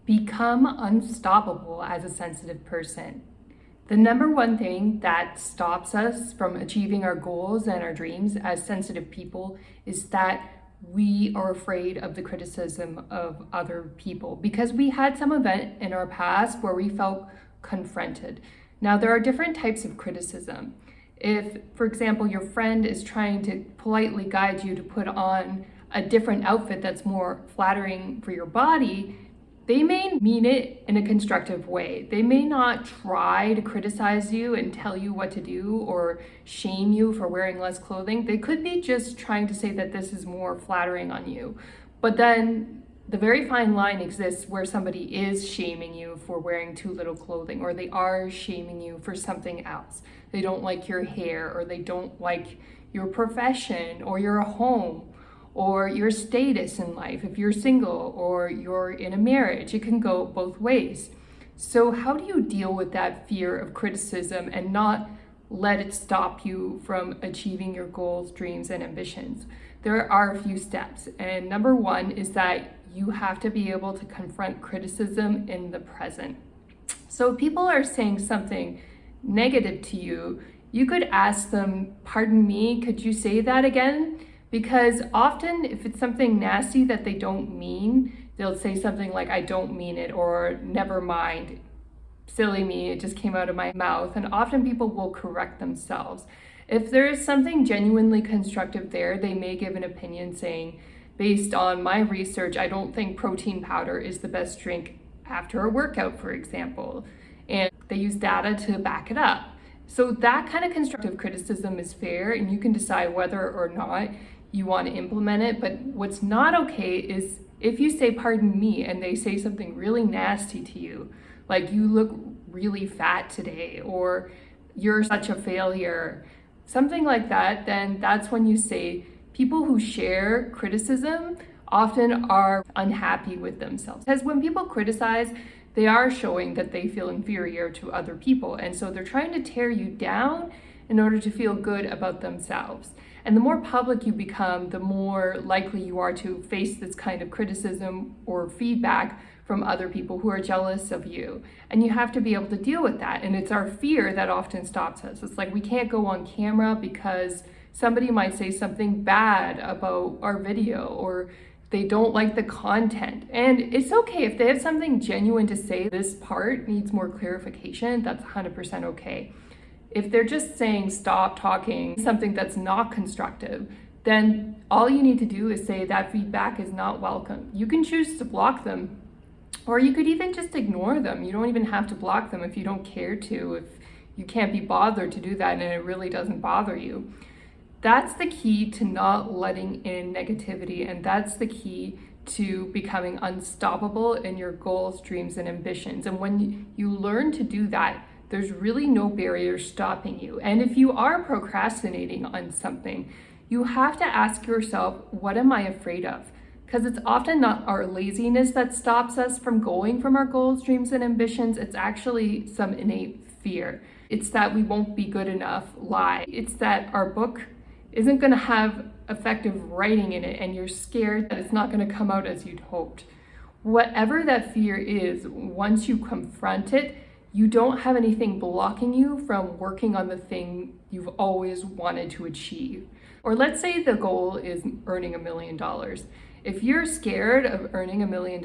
Become unstoppable as a sensitive person. The number one thing that stops us from achieving our goals and our dreams as sensitive people is that we are afraid of the criticism of other people because we had some event in our past where we felt confronted. Now, there are different types of criticism. If, for example, your friend is trying to politely guide you to put on a different outfit that's more flattering for your body, they may mean it in a constructive way. They may not try to criticize you and tell you what to do or shame you for wearing less clothing. They could be just trying to say that this is more flattering on you. But then the very fine line exists where somebody is shaming you for wearing too little clothing, or they are shaming you for something else. They don't like your hair, or they don't like your profession or your home, or your status in life. If you're single or you're in a marriage, it can go both ways. So how do you deal with that fear of criticism and not let it stop you from achieving your goals, dreams, and ambitions? There are a few steps. And number one is that you have to be able to confront criticism in the present. So if people are saying something negative to you, you could ask them, "Pardon me, could you say that again?" Because often if it's something nasty that they don't mean, they'll say something like, "I don't mean it," or "Never mind, silly me, it just came out of my mouth." And often people will correct themselves. If there is something genuinely constructive there, they may give an opinion saying, "Based on my research, I don't think protein powder is the best drink after a workout," for example. And they use data to back it up. So that kind of constructive criticism is fair, and you can decide whether or not you want to implement it. But what's not okay is if you say "pardon me" and they say something really nasty to you, like "you look really fat today," or "you're such a failure," something like that, then that's when you say people who share criticism often are unhappy with themselves. Because when people criticize, they are showing that they feel inferior to other people. And so they're trying to tear you down in order to feel good about themselves. And the more public you become, the more likely you are to face this kind of criticism or feedback from other people who are jealous of you. And you have to be able to deal with that. And it's our fear that often stops us. It's like we can't go on camera because somebody might say something bad about our video, or they don't like the content. And it's okay if they have something genuine to say, "This part needs more clarification," that's 100% okay. If they're just saying "stop talking," something that's not constructive, then all you need to do is say that feedback is not welcome. You can choose to block them, or you could even just ignore them. You don't even have to block them if you don't care to, if you can't be bothered to do that and it really doesn't bother you. That's the key to not letting in negativity, and that's the key to becoming unstoppable in your goals, dreams, and ambitions. And when you learn to do that, there's really no barrier stopping you. And if you are procrastinating on something, you have to ask yourself, what am I afraid of? Because it's often not our laziness that stops us from going from our goals, dreams, and ambitions. It's actually some innate fear. It's that we won't be good enough lie. It's that our book isn't going to have effective writing in it and you're scared that it's not going to come out as you'd hoped. Whatever that fear is, once you confront it, you don't have anything blocking you from working on the thing you've always wanted to achieve. Or let's say the goal is earning $1 million. If you're scared of earning $1 million,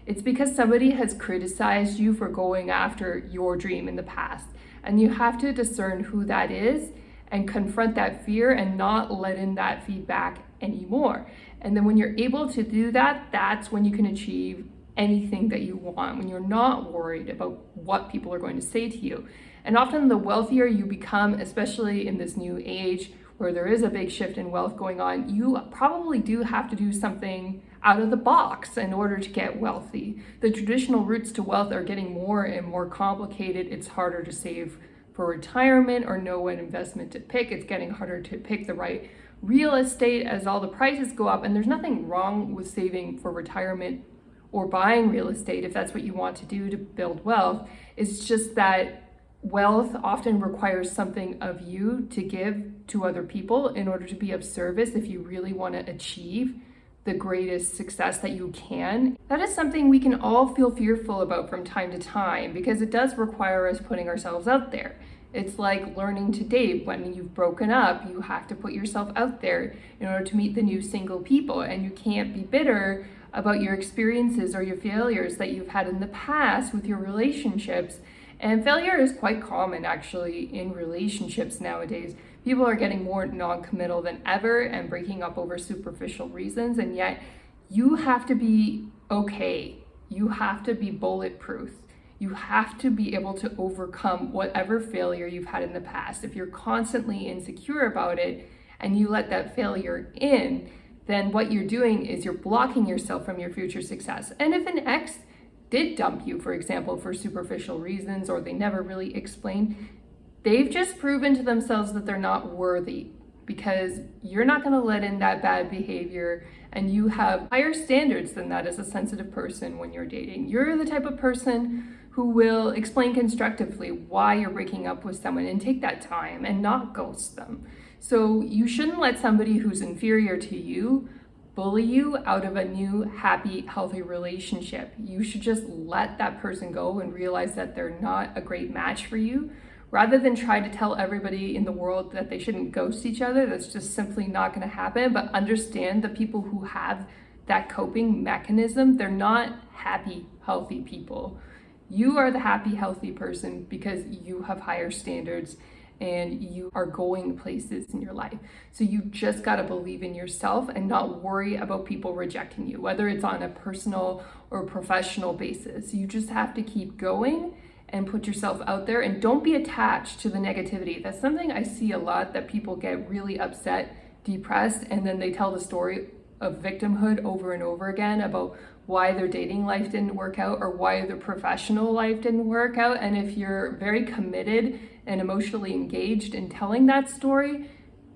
it's because somebody has criticized you for going after your dream in the past. And you have to discern who that is and confront that fear and not let in that feedback anymore. And then when you're able to do that, that's when you can achieve anything that you want, when you're not worried about what people are going to say to you. And often the wealthier you become, especially in this new age where there is a big shift in wealth going on, you probably do have to do something out of the box in order to get wealthy. The traditional routes to wealth are getting more and more complicated. It's harder to save for retirement or know what investment to pick. It's getting harder to pick the right real estate as all the prices go up. And there's nothing wrong with saving for retirement or buying real estate if that's what you want to do to build wealth. It's just that wealth often requires something of you to give to other people in order to be of service if you really want to achieve the greatest success that you can. That is something we can all feel fearful about from time to time because it does require us putting ourselves out there. It's like learning to date. When you've broken up, you have to put yourself out there in order to meet the new single people, and you can't be bitter about your experiences or your failures that you've had in the past with your relationships. And failure is quite common actually in relationships nowadays. People are getting more non-committal than ever and breaking up over superficial reasons, and yet you have to be okay. You have to be bulletproof. You have to be able to overcome whatever failure you've had in the past. If you're constantly insecure about it and you let that failure in, then what you're doing is you're blocking yourself from your future success. And if an ex did dump you, for example, for superficial reasons, or they never really explained, they've just proven to themselves that they're not worthy, because you're not going to let in that bad behavior, and you have higher standards than that as a sensitive person when you're dating. You're the type of person who will explain constructively why you're breaking up with someone and take that time and not ghost them. So you shouldn't let somebody who's inferior to you bully you out of a new, happy, healthy relationship. You should just let that person go and realize that they're not a great match for you, rather than try to tell everybody in the world that they shouldn't ghost each other. That's just simply not going to happen. But understand the people who have that coping mechanism, they're not happy, healthy people. You are the happy, healthy person because you have higher standards and you are going places in your life. So you just got to believe in yourself and not worry about people rejecting you, whether it's on a personal or professional basis. You just have to keep going and put yourself out there, and don't be attached to the negativity. That's something I see a lot, that people get really upset, depressed, and then they tell the story of victimhood over and over again about why their dating life didn't work out or why their professional life didn't work out. And if you're very committed and emotionally engaged in telling that story,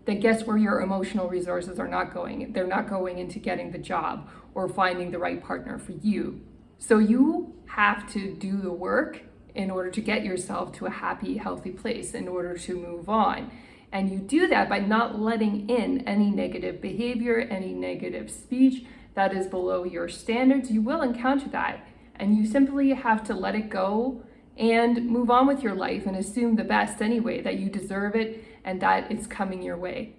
then guess where your emotional resources are not going? They're not going into getting the job or finding the right partner for you. So you have to do the work in order to get yourself to a happy, healthy place, in order to move on. And you do that by not letting in any negative behavior, any negative speech that is below your standards. You will encounter that, and you simply have to let it go and move on with your life and assume the best anyway, that you deserve it and that it's coming your way.